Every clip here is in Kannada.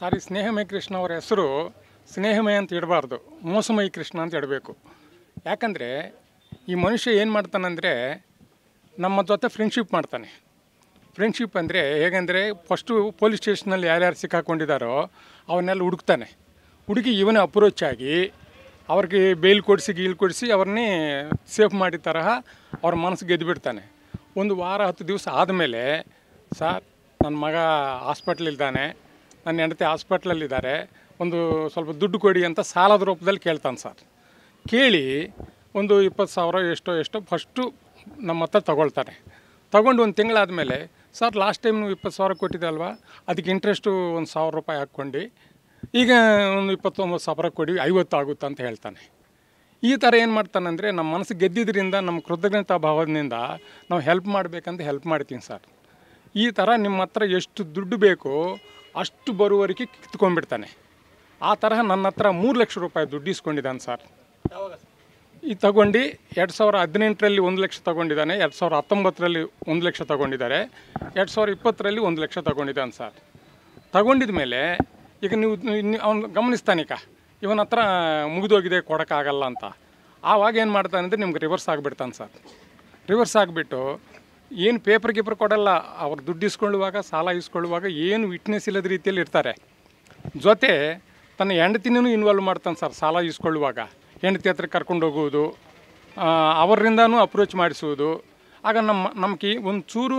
ಸಾರಿ ಸ್ನೇಹಮಯ ಕೃಷ್ಣ ಅವರ ಹೆಸರು ಸ್ನೇಹಮಯ ಅಂತ ಇಡಬಾರ್ದು, ಮೋಸಮಯ ಕೃಷ್ಣ ಅಂತ ಇಡಬೇಕು. ಯಾಕಂದರೆ ಈ ಮನುಷ್ಯ ಏನು ಮಾಡ್ತಾನಂದರೆ ನಮ್ಮ ಜೊತೆ ಫ್ರೆಂಡ್ಶಿಪ್ ಮಾಡ್ತಾನೆ. ಫ್ರೆಂಡ್ಶಿಪ್ ಅಂದರೆ ಹೇಗೆಂದರೆ ಫಸ್ಟು ಪೊಲೀಸ್ ಸ್ಟೇಷನಲ್ಲಿ ಯಾರ್ಯಾರು ಸಿಕ್ಕಾಕೊಂಡಿದ್ದಾರೋ ಅವನ್ನೆಲ್ಲ ಹುಡುಕ್ತಾನೆ. ಹುಡುಕಿ ಇವನೇ ಅಪ್ರೋಚ್ ಆಗಿ ಅವ್ರಿಗೆ ಬೇಲ್ ಕೊಡಿಸಿ ಅವ್ರನ್ನೇ ಸೇಫ್ ಮಾಡಿದ ತರಹ ಅವ್ರ ಮನಸ್ಸು ಗೆದ್ದುಬಿಡ್ತಾನೆ. ಒಂದು ವಾರ 10 ದಿವಸ ಆದಮೇಲೆ, ಸರ್ ನನ್ನ ಮಗ ಹಾಸ್ಪಿಟ್ಲಿದ್ದಾನೆ, ನನ್ನ ಹೆಂಡತಿ ಹಾಸ್ಪಿಟ್ಲಲ್ಲಿದ್ದಾರೆ, ಒಂದು ಸ್ವಲ್ಪ ದುಡ್ಡು ಕೊಡಿ ಅಂತ ಸಾಲದ ರೂಪದಲ್ಲಿ ಕೇಳ್ತಾನೆ ಸರ್. ಕೇಳಿ ಒಂದು 20,000 ಎಷ್ಟೋ ಫಸ್ಟು ನಮ್ಮ ಹತ್ರ ತಗೊಳ್ತಾನೆ. ತಗೊಂಡು ಒಂದು ತಿಂಗಳಾದಮೇಲೆ, ಸರ್ ಲಾಸ್ಟ್ ಟೈಮ್ ನೀವು 20,000 ಕೊಟ್ಟಿದ್ದೆ ಅಲ್ವಾ, ಅದಕ್ಕೆ ಇಂಟ್ರೆಸ್ಟು ಒಂದು 1,000 ರೂಪಾಯಿ ಹಾಕ್ಕೊಂಡು ಈಗ ಒಂದು 29,000 ಕೊಡಿ, 50 ಆಗುತ್ತೆ ಅಂತ ಹೇಳ್ತಾನೆ. ಈ ಥರ ಏನು ಮಾಡ್ತಾನಂದರೆ ನಮ್ಮ ಮನಸ್ಸು ಗೆದ್ದಿದ್ದರಿಂದ, ನಮ್ಮ ಕೃತಜ್ಞತಾ ಭಾವದಿಂದ ನಾವು ಹೆಲ್ಪ್ ಮಾಡಬೇಕಂತ ಹೆಲ್ಪ್ ಮಾಡ್ತೀನಿ ಸರ್. ಈ ಥರ ನಿಮ್ಮ ಹತ್ರ ಎಷ್ಟು ದುಡ್ಡು ಬೇಕೋ ಅಷ್ಟು ಬರುವವರೆಗೆ ಕಿತ್ಕೊಂಡ್ಬಿಡ್ತಾನೆ. ಆ ತರಹ ನನ್ನ ಹತ್ರ 3 ಲಕ್ಷ ರೂಪಾಯಿ ದುಡ್ಡು ಇಸ್ಕೊಂಡಿದ್ದಾನೆ ಸರ್. ಈ ತಗೊಂಡು 2018ರಲ್ಲಿ 1 ಲಕ್ಷ ತಗೊಂಡಿದ್ದಾನೆ, 2019ರಲ್ಲಿ 1 ಲಕ್ಷ ತಗೊಂಡಿದ್ದಾರೆ, 2020ರಲ್ಲಿ 1 ಲಕ್ಷ ತಗೊಂಡಿದ್ದಾನೆ ಸರ್. ತಗೊಂಡಿದ ಮೇಲೆ ಈಗ ನೀವು ಅವ್ನು ಗಮನಿಸ್ತಾನೀಗ ಇವನ ಹತ್ರ ಮುಗಿದೋಗಿದೆ, ಕೊಡೋಕ್ಕಾಗಲ್ಲ ಅಂತ. ಆವಾಗ ಏನು ಮಾಡ್ತಾನೆ ಅಂದರೆ ನಿಮ್ಗೆ ರಿವರ್ಸ್ ಆಗಿಬಿಡ್ತಾನೆ ಸರ್. ರಿವರ್ಸ್ ಆಗಿಬಿಟ್ಟು ಏನು ಪೇಪರ್ ಗೀಪರ್ ಕೊಡಲ್ಲ, ಅವ್ರು ದುಡ್ಡು ಇಸ್ಕೊಳ್ಳುವಾಗ, ಸಾಲ ಇಸ್ಕೊಳ್ಳುವಾಗ ಏನು ವಿಟ್ನೆಸ್ ಇಲ್ಲದ ರೀತಿಯಲ್ಲಿ ಇರ್ತಾರೆ. ಜೊತೆ ತನ್ನ ಹೆಂಡತಿನೂ ಇನ್ವಾಲ್ವ್ ಮಾಡ್ತಾನೆ ಸರ್. ಸಾಲ ಇಸ್ಕೊಳ್ಳುವಾಗ ಹೆಂಡತಿ ಹತ್ರ ಕರ್ಕೊಂಡು ಹೋಗುವುದು, ಅವರಿಂದನೂ ಅಪ್ರೋಚ್ ಮಾಡಿಸುವುದು. ಆಗ ನಮಗೆ ಒಂದು ಚೂರೂ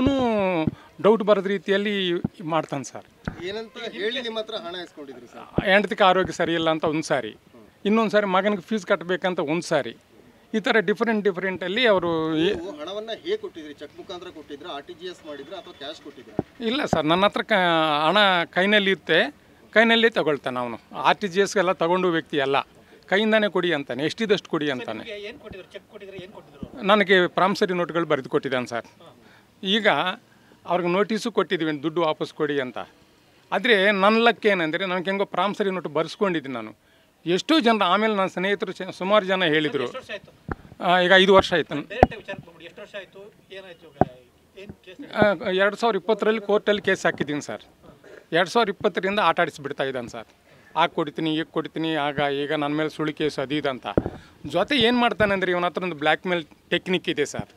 ಡೌಟ್ ಬರೋದ ರೀತಿಯಲ್ಲಿ ಮಾಡ್ತಾನೆ ಸರ್. ಏನಂತ ಹೇಳಿ ನಿಮ್ಮ ಹತ್ರ ಹಣ ಇಸ್ಕೊಂಡಿದ್ರು ಸರ್? ಹೆಂಡತಿಗೆ ಆರೋಗ್ಯ ಸರಿ ಇಲ್ಲ ಅಂತ ಒಂದು ಸಾರಿ, ಇನ್ನೊಂದು ಸಾರಿ ಮಗನಿಗೆ ಫೀಸ್ ಕಟ್ಟಬೇಕಂತ ಒಂದು ಸಾರಿ. ಈ ಥರ ಡಿಫ್ರೆಂಟಲ್ಲಿ ಅವರು ಹಣವನ್ನು ಹೇಗೆ ಕೊಟ್ಟಿದ್ರಿ? ಚೆಕ್ ಮುಖಾಂತರ ಕೊಟ್ಟಿದ್ರ, RTGS ಮಾಡಿದ್ರ ಅಥವಾ ಕ್ಯಾಶ್ ಕೊಟ್ಟಿದ್ರ? ಇಲ್ಲ ಸರ್, ನನ್ನ ಹತ್ರ ಹಣ ಕೈನಲ್ಲಿ ತಗೊಳ್ತಾನೆ ಅವನು. RTGSಗೆಲ್ಲ ತಗೊಂಡು ವ್ಯಕ್ತಿ ಅಲ್ಲ, ಕೈಯಿಂದಾನೇ ಕೊಡಿ ಅಂತಾನೆ, ಎಷ್ಟಿದಷ್ಟು ಕೊಡಿ ಅಂತಾನೆ. ನನಗೆ ಪ್ರಾಮಿಸರಿ ನೋಟ್ಗಳು ಬರೆದು ಕೊಟ್ಟಿದ್ದಾನೆ ಸರ್. ಈಗ ಅವ್ರಿಗೆ ನೋಟಿಸು ಕೊಟ್ಟಿದ್ದೀವಿ ದುಡ್ಡು ವಾಪಸ್ ಕೊಡಿ ಅಂತ. ಆದರೆ ನನ್ನ ಲಕ್ ಏನಂದರೆ ನನಗೆ ಹೆಂಗೋ ಪ್ರಾಮಿಸರಿ ನೋಟು ಬರೆಸ್ಕೊಂಡಿದ್ದೀನಿ ನಾನು. ಎಷ್ಟೋ ಜನ ಆಮೇಲೆ ನನ್ನ ಸ್ನೇಹಿತರು ಸುಮಾರು ಜನ ಹೇಳಿದರು. ಈಗ 5 ವರ್ಷ ಆಯಿತು. 2020ರಲ್ಲಿ ಕೋರ್ಟಲ್ಲಿ ಕೇಸ್ ಹಾಕಿದ್ದೀನಿ ಸರ್. 2020ರಿಂದ ಆಟ ಆಡಿಸ್ಬಿಡ್ತಾ ಇದ್ದಾನೆ ಸರ್. ಆಗ ಕೊಡ್ತೀನಿ, ಈಗ ಕೊಡ್ತೀನಿ, ಈಗ ನನ್ನ ಮೇಲೆ ಸುಳ್ಳು ಕೇಸು ಅದು ಇದು ಅಂತ. ಜೊತೆ ಏನು ಮಾಡ್ತಾನೆ ಅಂದರೆ ಇವನ ಹತ್ರ ಒಂದು ಬ್ಲ್ಯಾಕ್ ಮೇಲ್ ಟೆಕ್ನಿಕ್ ಇದೆ ಸರ್.